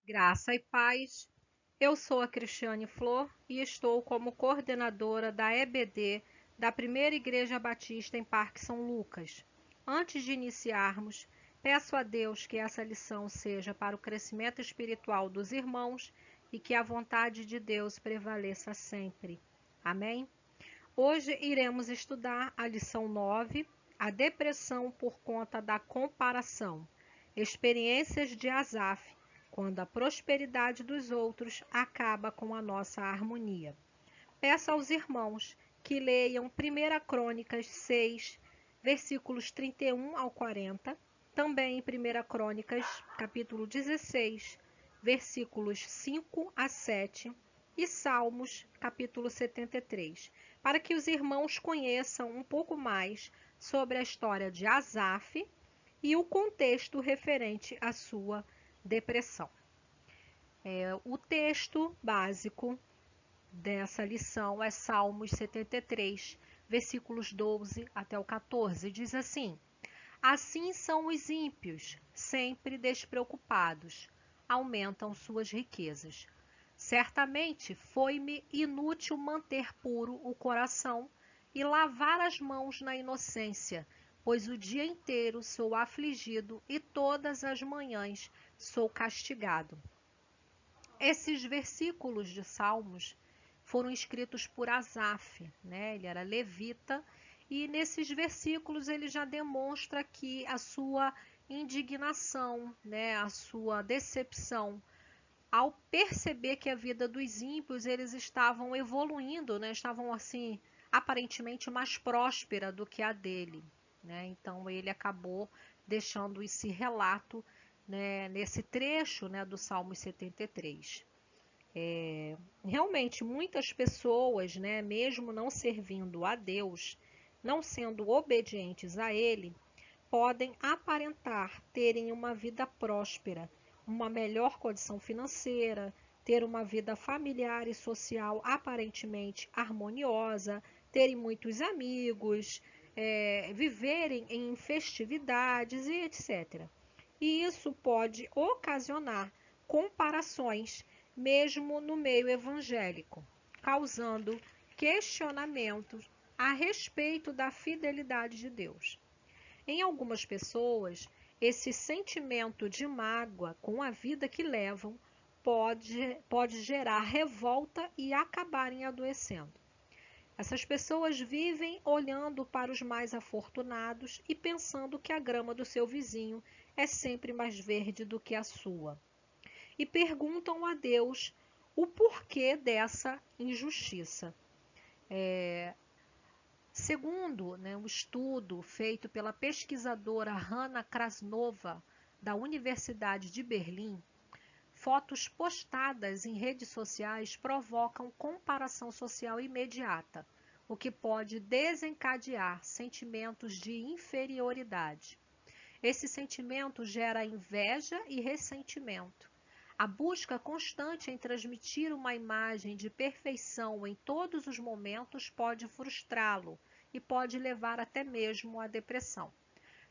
Graça e paz. Eu sou a Cristiane Flor e estou como coordenadora da EBD da Primeira Igreja Batista em Parque São Lucas. Antes de iniciarmos, peço a Deus que essa lição seja para o crescimento espiritual dos irmãos e que a vontade de Deus prevaleça sempre. Amém? Hoje iremos estudar a lição 9, a depressão por conta da comparação. Experiências de Asaf, quando a prosperidade dos outros acaba com a nossa harmonia. Peço aos irmãos que leiam 1 Crônicas 6, versículos 31 ao 40, também em 1 Crônicas, capítulo 16, versículos 5 a 7 e Salmos, capítulo 73, para que os irmãos conheçam um pouco mais sobre a história de Asaf e o contexto referente à sua depressão. O texto básico dessa lição é Salmos 73, versículos 12 até o 14. Diz assim: Assim são os ímpios, sempre despreocupados, aumentam suas riquezas. Certamente foi-me inútil manter puro o coração e lavar as mãos na inocência, pois o dia inteiro sou afligido e todas as manhãs sou castigado. Esses versículos de Salmos foram escritos por Asaf, né? Ele era levita, e nesses versículos ele já demonstra aqui a sua indignação, né? A sua decepção ao perceber que a vida dos ímpios eles estavam evoluindo, né? Estavam assim aparentemente mais próspera do que a dele, né? Então ele acabou deixando esse relato, né, nesse trecho, né, do Salmo 73. Realmente muitas pessoas, né, mesmo não servindo a Deus, não sendo obedientes a Ele, podem aparentar terem uma vida próspera, uma melhor condição financeira, ter uma vida familiar e social aparentemente harmoniosa, terem muitos amigos, viverem em festividades e etc. E isso pode ocasionar comparações, mesmo no meio evangélico, causando questionamentos a respeito da fidelidade de Deus. Em algumas pessoas, esse sentimento de mágoa com a vida que levam pode gerar revolta e acabarem adoecendo. Essas pessoas vivem olhando para os mais afortunados e pensando que a grama do seu vizinho é sempre mais verde do que a sua. E perguntam a Deus o porquê dessa injustiça. Segundo, né, um estudo feito pela pesquisadora Hanna Krasnova, da Universidade de Berlim, fotos postadas em redes sociais provocam comparação social imediata, o que pode desencadear sentimentos de inferioridade. Esse sentimento gera inveja e ressentimento. A busca constante em transmitir uma imagem de perfeição em todos os momentos pode frustrá-lo e pode levar até mesmo à depressão.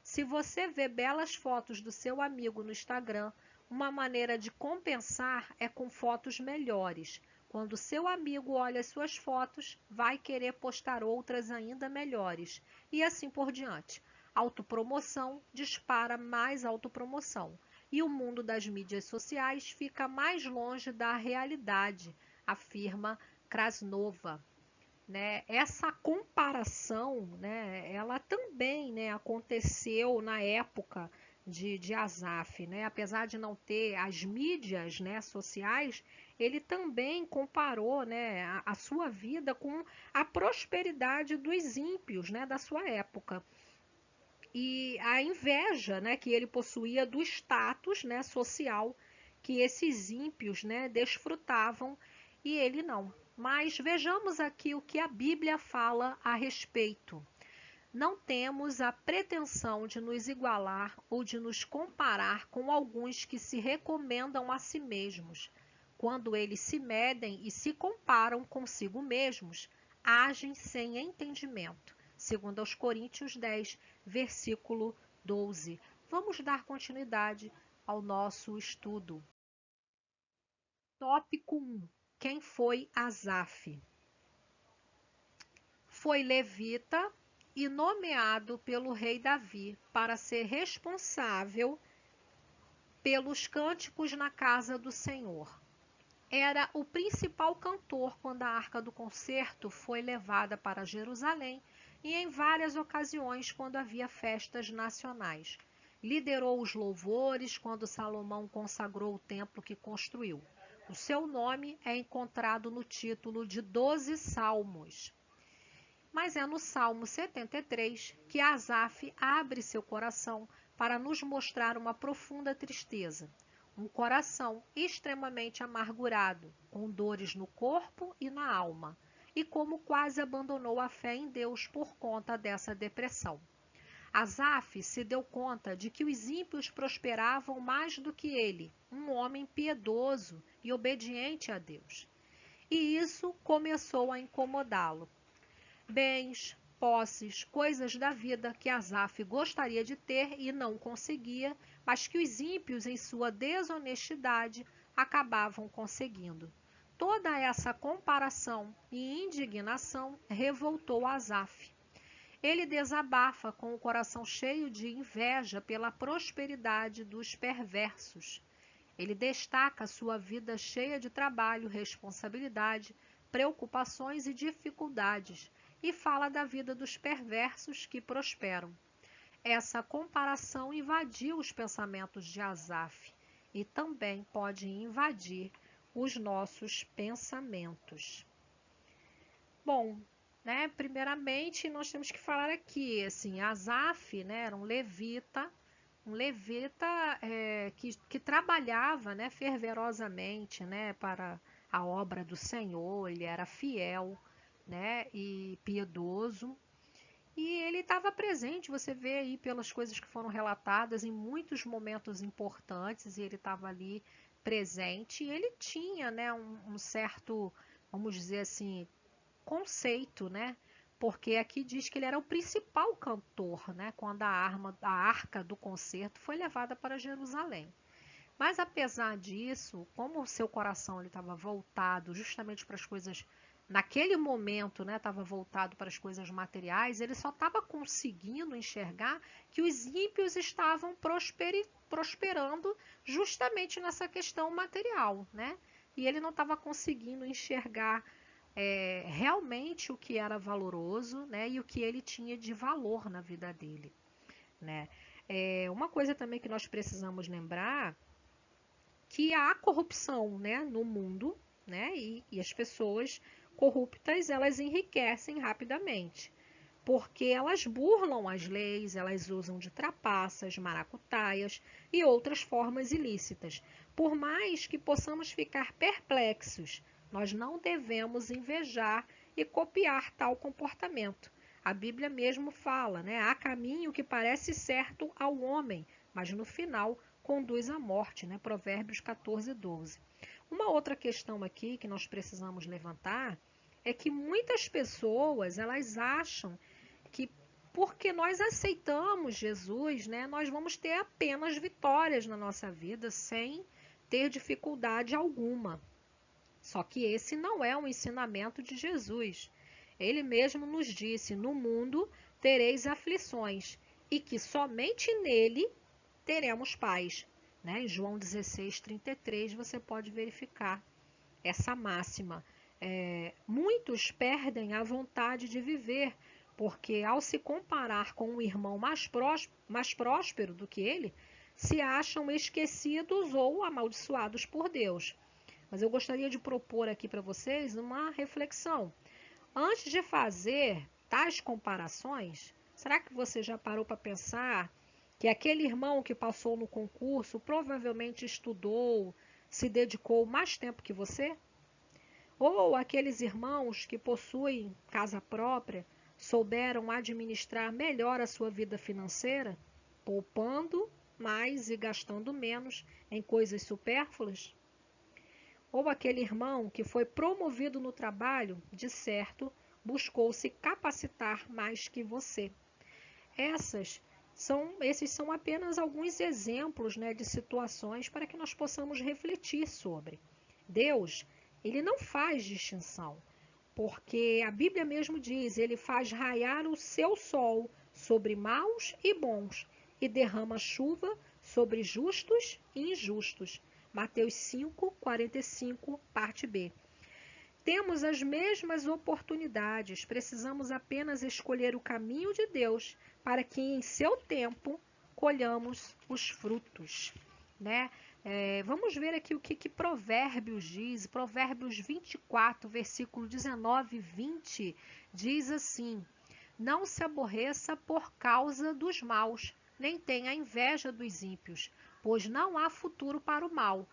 Se você vê belas fotos do seu amigo no Instagram, uma maneira de compensar é com fotos melhores. Quando seu amigo olha as suas fotos, vai querer postar outras ainda melhores, e assim por diante. Autopromoção dispara mais autopromoção, e o mundo das mídias sociais fica mais longe da realidade, afirma Krasnova. Né? Essa comparação, né, ela também, né, aconteceu na época de Asaf, né? Apesar de não ter as mídias, né, sociais, ele também comparou, né, a sua vida com a prosperidade dos ímpios, né, da sua época. E a inveja, né, que ele possuía do status, né, social que esses ímpios, né, desfrutavam e ele não. Mas vejamos aqui o que a Bíblia fala a respeito. Não temos a pretensão de nos igualar ou de nos comparar com alguns que se recomendam a si mesmos. Quando eles se medem e se comparam consigo mesmos, agem sem entendimento. Segundo aos Coríntios 10, versículo 12. Vamos dar continuidade ao nosso estudo. Tópico 1. Quem foi Asaf? Foi levita e nomeado pelo rei Davi para ser responsável pelos cânticos na casa do Senhor. Era o principal cantor quando a Arca do Concerto foi levada para Jerusalém e em várias ocasiões quando havia festas nacionais. Liderou os louvores quando Salomão consagrou o templo que construiu. O seu nome é encontrado no título de 12 Salmos. Mas é no Salmo 73 que Asaf abre seu coração para nos mostrar uma profunda tristeza. Um coração extremamente amargurado, com dores no corpo e na alma, e como quase abandonou a fé em Deus por conta dessa depressão. Asaf se deu conta de que os ímpios prosperavam mais do que ele, um homem piedoso e obediente a Deus. E isso começou a incomodá-lo. Bens, posses, coisas da vida que Asaf gostaria de ter e não conseguia, mas que os ímpios, em sua desonestidade, acabavam conseguindo. Toda essa comparação e indignação revoltou Asaf. Ele desabafa com o coração cheio de inveja pela prosperidade dos perversos. Ele destaca sua vida cheia de trabalho, responsabilidade, preocupações e dificuldades, e fala da vida dos perversos que prosperam. Essa comparação invadiu os pensamentos de Asaf e também pode invadir os nossos pensamentos. Bom, primeiramente nós temos que falar aqui, assim, Asaf, era um levita que trabalhava, fervorosamente, para a obra do Senhor. Ele era fiel, e piedoso. E ele estava presente, você vê aí pelas coisas que foram relatadas, em muitos momentos importantes, e ele estava ali presente. E ele tinha, um certo, vamos dizer assim, conceito, porque aqui diz que ele era o principal cantor, quando a Arca do Concerto foi levada para Jerusalém. Mas apesar disso, como o seu coração estava voltado justamente para as coisas, naquele momento, estava voltado para as coisas materiais, ele só estava conseguindo enxergar que os ímpios estavam prosperando justamente nessa questão material, E ele não estava conseguindo enxergar realmente o que era valoroso, e o que ele tinha de valor na vida dele, uma coisa também que nós precisamos lembrar, que há corrupção, no mundo, e as pessoas corruptas, elas enriquecem rapidamente, porque elas burlam as leis, elas usam de trapaças, maracutaias e outras formas ilícitas. Por mais que possamos ficar perplexos, nós não devemos invejar e copiar tal comportamento. A Bíblia mesmo fala, há caminho que parece certo ao homem, mas no final conduz à morte, Provérbios 14, 12. Uma outra questão aqui que nós precisamos levantar é que muitas pessoas, elas acham que porque nós aceitamos Jesus, nós vamos ter apenas vitórias na nossa vida sem ter dificuldade alguma. Só que esse não é um ensinamento de Jesus. Ele mesmo nos disse: no mundo tereis aflições, e que somente nele teremos paz. Em João 16, 33, você pode verificar essa máxima. Muitos perdem a vontade de viver, porque ao se comparar com um irmão mais próspero do que ele, se acham esquecidos ou amaldiçoados por Deus. Mas eu gostaria de propor aqui para vocês uma reflexão. Antes de fazer tais comparações, será que você já parou para pensar que aquele irmão que passou no concurso provavelmente estudou, se dedicou mais tempo que você? Ou aqueles irmãos que possuem casa própria souberam administrar melhor a sua vida financeira, poupando mais e gastando menos em coisas supérfluas? Ou aquele irmão que foi promovido no trabalho, de certo, buscou se capacitar mais que você? Esses são apenas alguns exemplos, de situações para que nós possamos refletir sobre. Deus, ele não faz distinção, porque a Bíblia mesmo diz, ele faz raiar o seu sol sobre maus e bons e derrama chuva sobre justos e injustos. Mateus 5:45, parte B. Temos as mesmas oportunidades, precisamos apenas escolher o caminho de Deus para que em seu tempo colhamos os frutos, né? Vamos ver aqui o que Provérbios diz. Provérbios 24, versículo 19 e 20 diz assim: Não se aborreça por causa dos maus, nem tenha inveja dos ímpios, pois não há futuro para o mal,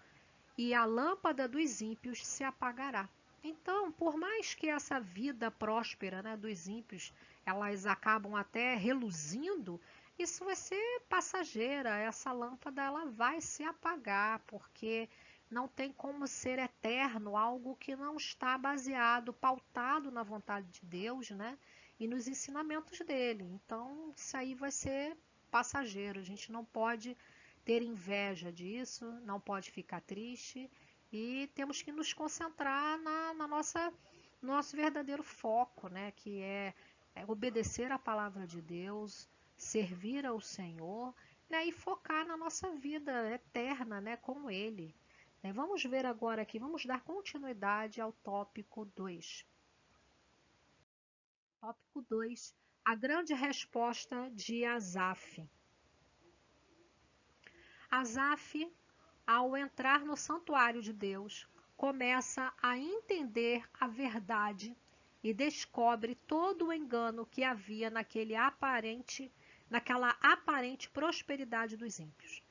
e a lâmpada dos ímpios se apagará. Então, por mais que essa vida próspera, né, dos ímpios, elas acabam até reluzindo, isso vai ser passageira, essa lâmpada ela vai se apagar, porque não tem como ser eterno algo que não está baseado, pautado na vontade de Deus, né, e nos ensinamentos dele. Então, isso aí vai ser passageiro, a gente não pode ter inveja disso, não pode ficar triste, e temos que nos concentrar na nosso verdadeiro foco, né? Que é obedecer à palavra de Deus, servir ao Senhor, né? E focar na nossa vida eterna, né? Com Ele. Vamos ver agora aqui, vamos dar continuidade ao tópico 2. Tópico 2, a grande resposta de Asaf. Asaf, ao entrar no santuário de Deus, começa a entender a verdade e descobre todo o engano que havia naquela aparente prosperidade dos ímpios.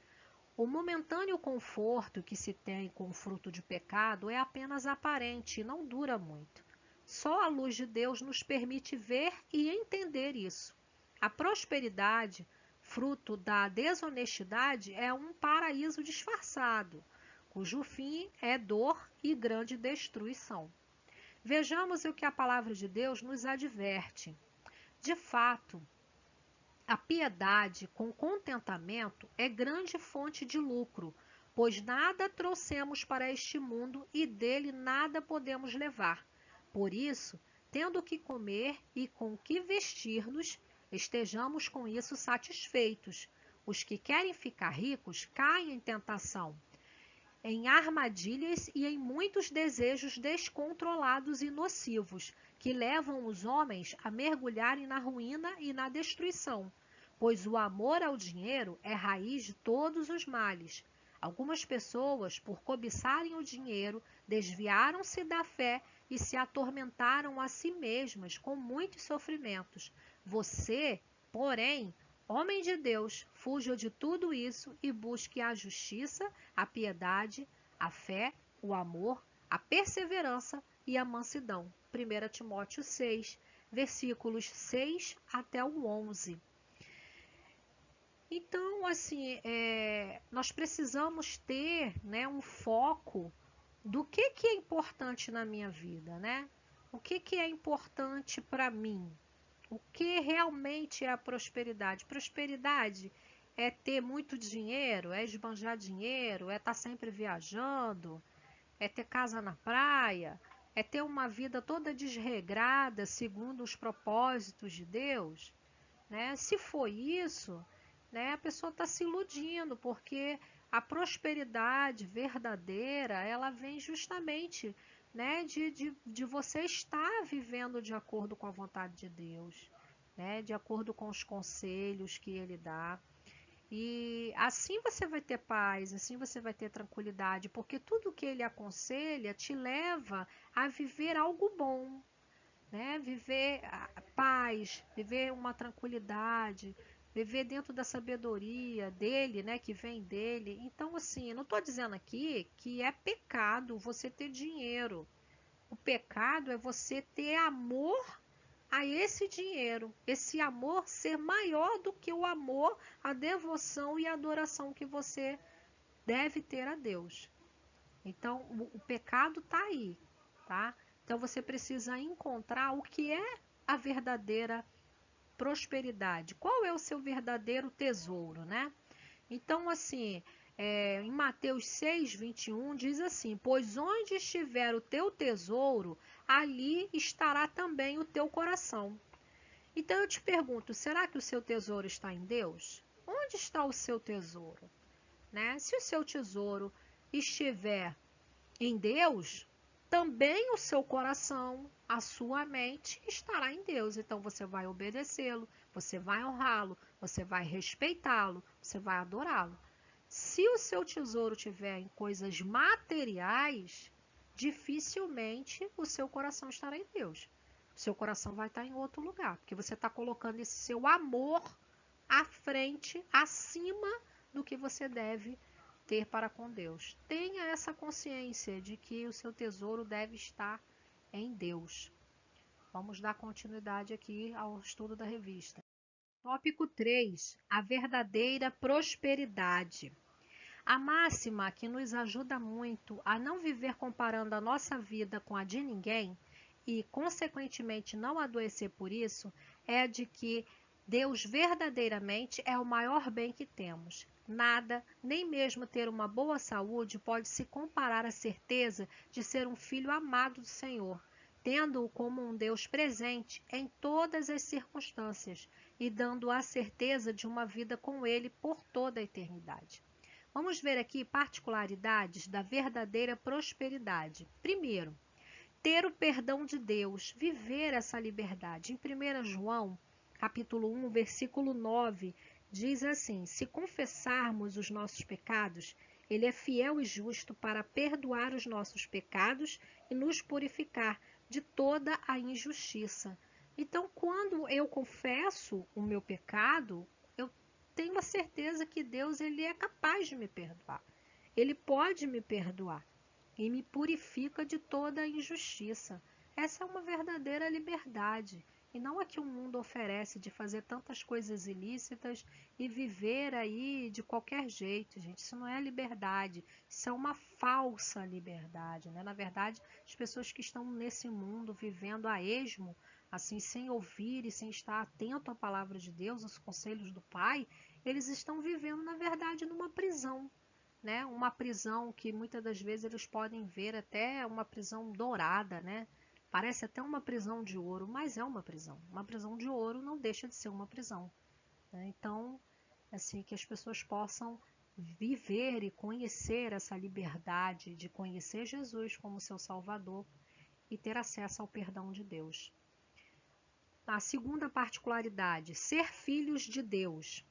O momentâneo conforto que se tem com o fruto de pecado é apenas aparente e não dura muito. Só a luz de Deus nos permite ver e entender isso. A prosperidade, fruto da desonestidade, é um paraíso disfarçado, cujo fim é dor e grande destruição. Vejamos o que a palavra de Deus nos adverte. De fato, a piedade com contentamento é grande fonte de lucro, pois nada trouxemos para este mundo e dele nada podemos levar. Por isso, tendo o que comer e com o que vestir-nos, estejamos com isso satisfeitos. Os que querem ficar ricos caem em tentação, em armadilhas e em muitos desejos descontrolados e nocivos, que levam os homens a mergulharem na ruína e na destruição, pois o amor ao dinheiro é raiz de todos os males. Algumas pessoas, por cobiçarem o dinheiro, desviaram-se da fé e se atormentaram a si mesmas com muitos sofrimentos. Você, porém, homem de Deus, fuja de tudo isso e busque a justiça, a piedade, a fé, o amor, a perseverança e a mansidão. 1 Timóteo 6, versículos 6 até o 11. Então, assim, nós precisamos ter, né, um foco do que é importante na minha vida, né? O que é importante para mim? O que realmente é a prosperidade? Prosperidade é ter muito dinheiro, é esbanjar dinheiro, é estar sempre viajando, é ter casa na praia, é ter uma vida toda desregrada segundo os propósitos de Deus, né? Se for isso, né, a pessoa está se iludindo, porque a prosperidade verdadeira, ela vem justamente, né, de você estar vivendo de acordo com a vontade de Deus, né, de acordo com os conselhos que Ele dá. E assim você vai ter paz, assim você vai ter tranquilidade, porque tudo que Ele aconselha te leva a viver algo bom, né? Viver a paz, viver uma tranquilidade, viver dentro da sabedoria dele, né? Que vem dele. Então, assim, eu não estou dizendo aqui que é pecado você ter dinheiro. O pecado é você ter amor a esse dinheiro, esse amor ser maior do que o amor, a devoção e a adoração que você deve ter a Deus. Então, o pecado está aí, tá? Então, você precisa encontrar o que é a verdadeira prosperidade. Qual é o seu verdadeiro tesouro, né? Então, assim, em Mateus 6:21, diz assim: pois onde estiver o teu tesouro, ali estará também o teu coração. Então eu te pergunto, será que o seu tesouro está em Deus? Onde está o seu tesouro? Né? Se o seu tesouro estiver em Deus, também o seu coração, a sua mente estará em Deus. Então você vai obedecê-lo, você vai honrá-lo, você vai respeitá-lo, você vai adorá-lo. Se o seu tesouro estiver em coisas materiais, dificilmente o seu coração estará em Deus. O seu coração vai estar em outro lugar, porque você está colocando esse seu amor à frente, acima do que você deve ter para com Deus. Tenha essa consciência de que o seu tesouro deve estar em Deus. Vamos dar continuidade aqui ao estudo da revista. Tópico 3: a verdadeira prosperidade. A máxima que nos ajuda muito a não viver comparando a nossa vida com a de ninguém e, consequentemente, não adoecer por isso, é a de que Deus verdadeiramente é o maior bem que temos. Nada, nem mesmo ter uma boa saúde, pode se comparar à certeza de ser um filho amado do Senhor, tendo-o como um Deus presente em todas as circunstâncias e dando a certeza de uma vida com Ele por toda a eternidade. Vamos ver aqui particularidades da verdadeira prosperidade. Primeiro, ter o perdão de Deus, viver essa liberdade. Em 1 João, capítulo 1, versículo 9, diz assim: se confessarmos os nossos pecados, Ele é fiel e justo para perdoar os nossos pecados e nos purificar de toda a injustiça. Então, quando eu confesso o meu pecado, eu tenho a certeza que Deus ele é capaz de me perdoar. Ele pode me perdoar e me purifica de toda a injustiça. Essa é uma verdadeira liberdade, e não a que o mundo oferece de fazer tantas coisas ilícitas e viver aí de qualquer jeito, gente. Isso não é liberdade, isso é uma falsa liberdade, né? Na verdade, as pessoas que estão nesse mundo vivendo a esmo, assim, sem ouvir e sem estar atento à palavra de Deus, aos conselhos do Pai, eles estão vivendo, na verdade, numa prisão, né? Uma prisão que muitas das vezes eles podem ver até uma prisão dourada, né? Parece até uma prisão de ouro, mas é uma prisão. Uma prisão de ouro não deixa de ser uma prisão, né? Então, assim, que as pessoas possam viver e conhecer essa liberdade de conhecer Jesus como seu Salvador e ter acesso ao perdão de Deus. A segunda particularidade, ser filhos de Deus.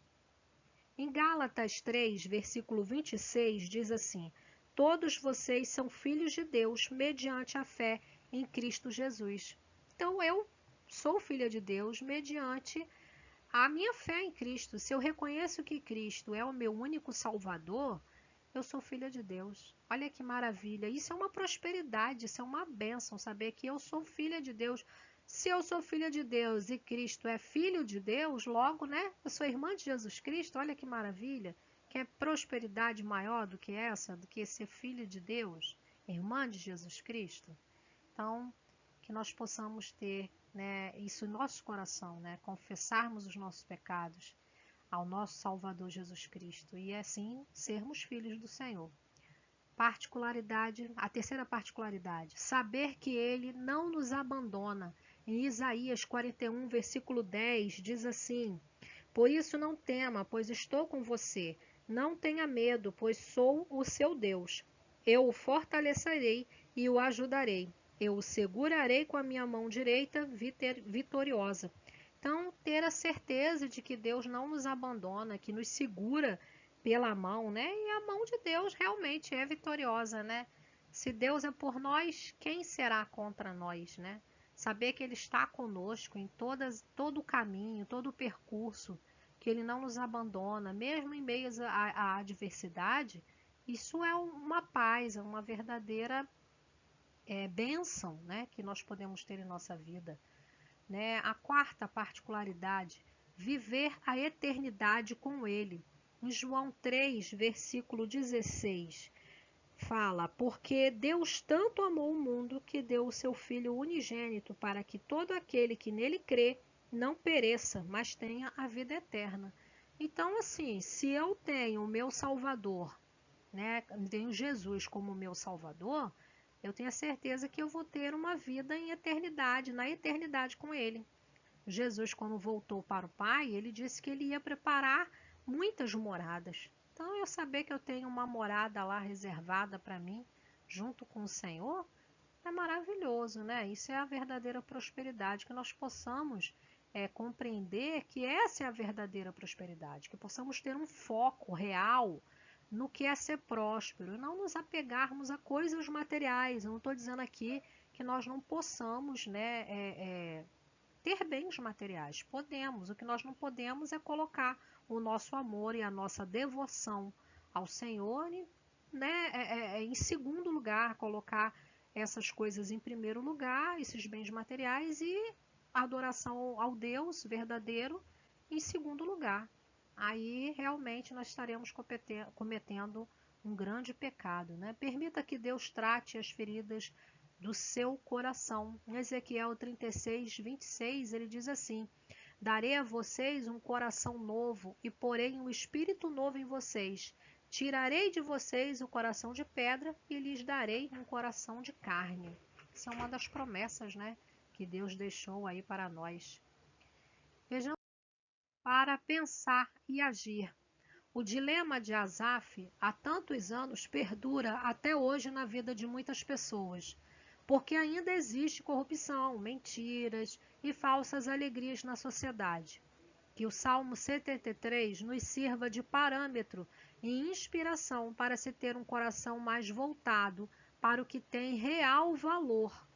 Em Gálatas 3, versículo 26, diz assim: todos vocês são filhos de Deus mediante a fé em Cristo Jesus. Então eu sou filha de Deus mediante a minha fé em Cristo. Se eu reconheço que Cristo é o meu único Salvador, eu sou filha de Deus. Olha que maravilha. Isso é uma prosperidade, isso é uma bênção, saber que eu sou filha de Deus. Se eu sou filha de Deus e Cristo é filho de Deus, logo, né? Eu sou irmã de Jesus Cristo, olha que maravilha. Que é prosperidade maior do que essa, do que ser filha de Deus, irmã de Jesus Cristo? Então, que nós possamos ter, né, isso em nosso coração, né? Confessarmos os nossos pecados ao nosso Salvador Jesus Cristo e assim sermos filhos do Senhor. Particularidade, a terceira particularidade, saber que Ele não nos abandona. Em Isaías 41, versículo 10, diz assim: por isso não tema, pois estou com você. Não tenha medo, pois sou o seu Deus. Eu o fortalecerei e o ajudarei. Eu o segurarei com a minha mão direita vitoriosa. Então, ter a certeza de que Deus não nos abandona, que nos segura pela mão, né? E a mão de Deus realmente é vitoriosa, né? Se Deus é por nós, quem será contra nós, né? Saber que Ele está conosco em todo o caminho, todo o percurso, que Ele não nos abandona, mesmo em meio à adversidade, isso é uma paz, é uma verdadeira bênção, né? Que nós podemos ter em nossa vida, né? A quarta particularidade, viver a eternidade com Ele. Em João 3, versículo 16, fala: porque Deus tanto amou o mundo que deu o seu Filho unigênito para que todo aquele que nele crê não pereça, mas tenha a vida eterna. Então, assim, se eu tenho o meu Salvador, né, tenho Jesus como meu Salvador, eu tenho a certeza que eu vou ter uma vida em eternidade, na eternidade com Ele. Jesus, quando voltou para o Pai, ele disse que ele ia preparar muitas moradas. Então, eu saber que eu tenho uma morada lá reservada para mim, junto com o Senhor, é maravilhoso, né? Isso é a verdadeira prosperidade, que nós possamos compreender que essa é a verdadeira prosperidade, que possamos ter um foco real no que é ser próspero e não nos apegarmos a coisas materiais. Eu não estou dizendo aqui que nós não possamos, né, ter bens materiais. Podemos. O que nós não podemos é colocar o nosso amor e a nossa devoção ao Senhor, né, em segundo lugar, colocar essas coisas em primeiro lugar, esses bens materiais, e a adoração ao Deus verdadeiro em segundo lugar. Aí realmente nós estaremos cometendo um grande pecado, né? Permita que Deus trate as feridas do seu coração. Em Ezequiel 36, 26, ele diz assim: darei a vocês um coração novo e porei um espírito novo em vocês. Tirarei de vocês o coração de pedra e lhes darei um coração de carne. Isso é uma das promessas, né, que Deus deixou aí para nós. Vejamos, para pensar e agir. O dilema de Asaf há tantos anos perdura até hoje na vida de muitas pessoas, porque ainda existe corrupção, mentiras e falsas alegrias na sociedade. Que o Salmo 73 nos sirva de parâmetro e inspiração para se ter um coração mais voltado para o que tem real valor,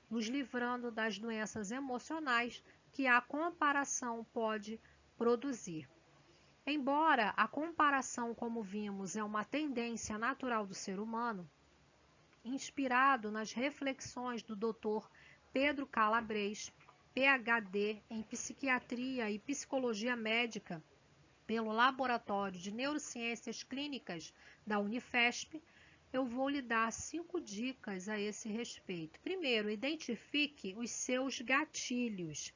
nos livrando das doenças emocionais que a comparação pode produzir. Embora a comparação, como vimos, é uma tendência natural do ser humano, inspirado nas reflexões do Dr. Pedro Calabres, PhD em Psiquiatria e Psicologia Médica pelo Laboratório de Neurociências Clínicas da Unifesp, eu vou lhe dar 5 dicas a esse respeito. Primeiro, identifique os seus gatilhos.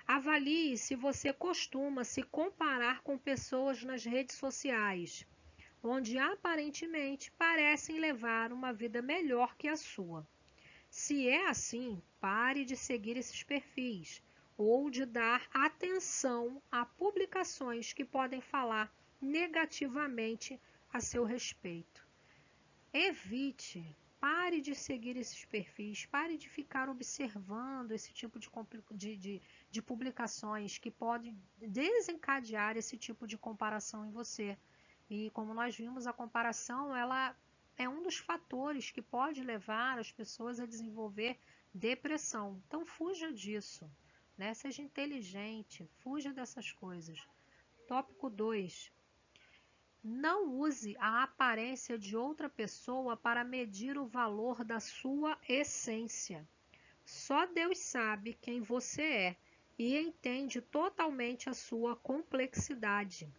Avalie se você costuma se comparar com pessoas nas redes sociais, onde aparentemente parecem levar uma vida melhor que a sua. Se é assim, pare de seguir esses perfis ou de dar atenção a publicações que podem falar negativamente a seu respeito. Evite, pare de seguir esses perfis, pare de ficar observando esse tipo de publicações que podem desencadear esse tipo de comparação em você. E como nós vimos, a comparação ela é um dos fatores que pode levar as pessoas a desenvolver depressão. Então fuja disso, né? Seja inteligente, fuja dessas coisas. Tópico 2. Não use a aparência de outra pessoa para medir o valor da sua essência. Só Deus sabe quem você é e entende totalmente a sua complexidade.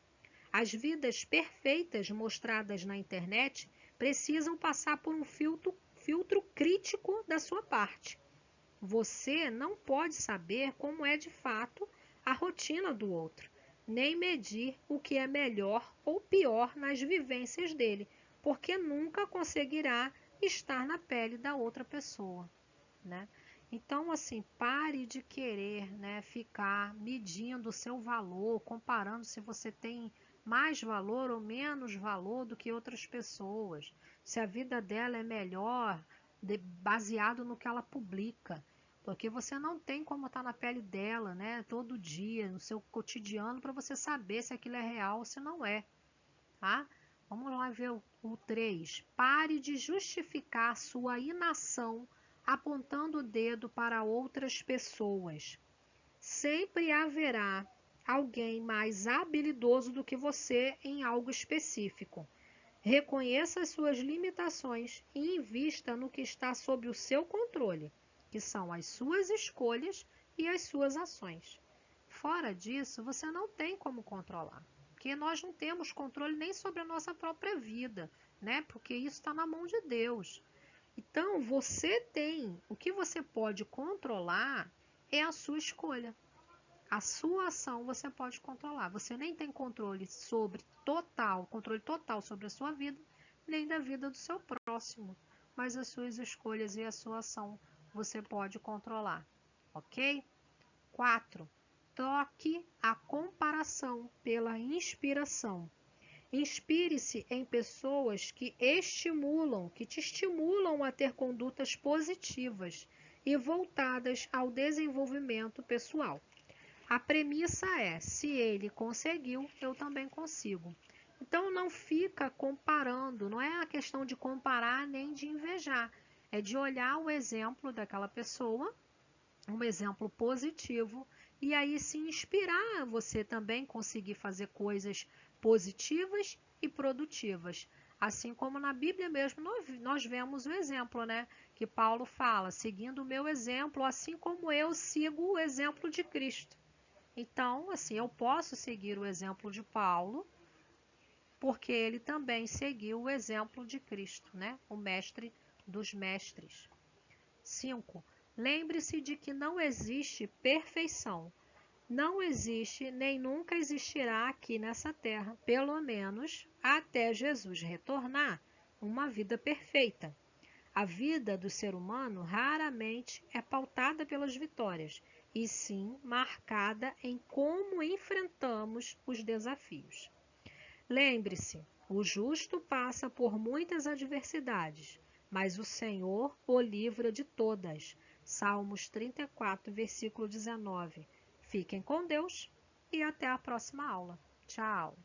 As vidas perfeitas mostradas na internet precisam passar por um filtro crítico da sua parte. Você não pode saber como é de fato a rotina do outro, nem medir o que é melhor ou pior nas vivências dele, porque nunca conseguirá estar na pele da outra pessoa, né? Então, assim, pare de querer, né, ficar medindo o seu valor, comparando se você tem mais valor ou menos valor do que outras pessoas, se a vida dela é melhor, baseado no que ela publica. Porque você não tem como estar na pele dela, né, todo dia, no seu cotidiano, para você saber se aquilo é real ou se não é, tá? Vamos lá ver o 3. Pare de justificar sua inação apontando o dedo para outras pessoas. Sempre haverá alguém mais habilidoso do que você em algo específico. Reconheça as suas limitações e invista no que está sob o seu controle, que são as suas escolhas e as suas ações. Fora disso, você não tem como controlar, porque nós não temos controle nem sobre a nossa própria vida, né? Porque isso está na mão de Deus. Então, você tem, o que você pode controlar é a sua escolha. A sua ação você pode controlar. Você nem tem controle total sobre a sua vida, nem da vida do seu próximo, mas as suas escolhas e a sua ação você pode controlar, ok? 4. Troque a comparação pela inspiração. Inspire-se em pessoas que te estimulam a ter condutas positivas e voltadas ao desenvolvimento pessoal. A premissa é: se ele conseguiu, eu também consigo. Então não fica comparando, não é a questão de comparar nem de invejar, é de olhar o exemplo daquela pessoa, um exemplo positivo, e aí se inspirar a você também conseguir fazer coisas positivas e produtivas. Assim como na Bíblia mesmo nós vemos o exemplo, né? Que Paulo fala, seguindo o meu exemplo, assim como eu sigo o exemplo de Cristo. Então, assim, eu posso seguir o exemplo de Paulo, porque ele também seguiu o exemplo de Cristo, né? O mestre dos mestres. 5. Lembre-se de que não existe perfeição. Não existe nem nunca existirá aqui nessa terra, pelo menos até Jesus retornar, uma vida perfeita. A vida do ser humano raramente é pautada pelas vitórias, e sim marcada em como enfrentamos os desafios. Lembre-se, o justo passa por muitas adversidades, mas o Senhor o livra de todas. Salmos 34, versículo 19. Fiquem com Deus e até a próxima aula. Tchau!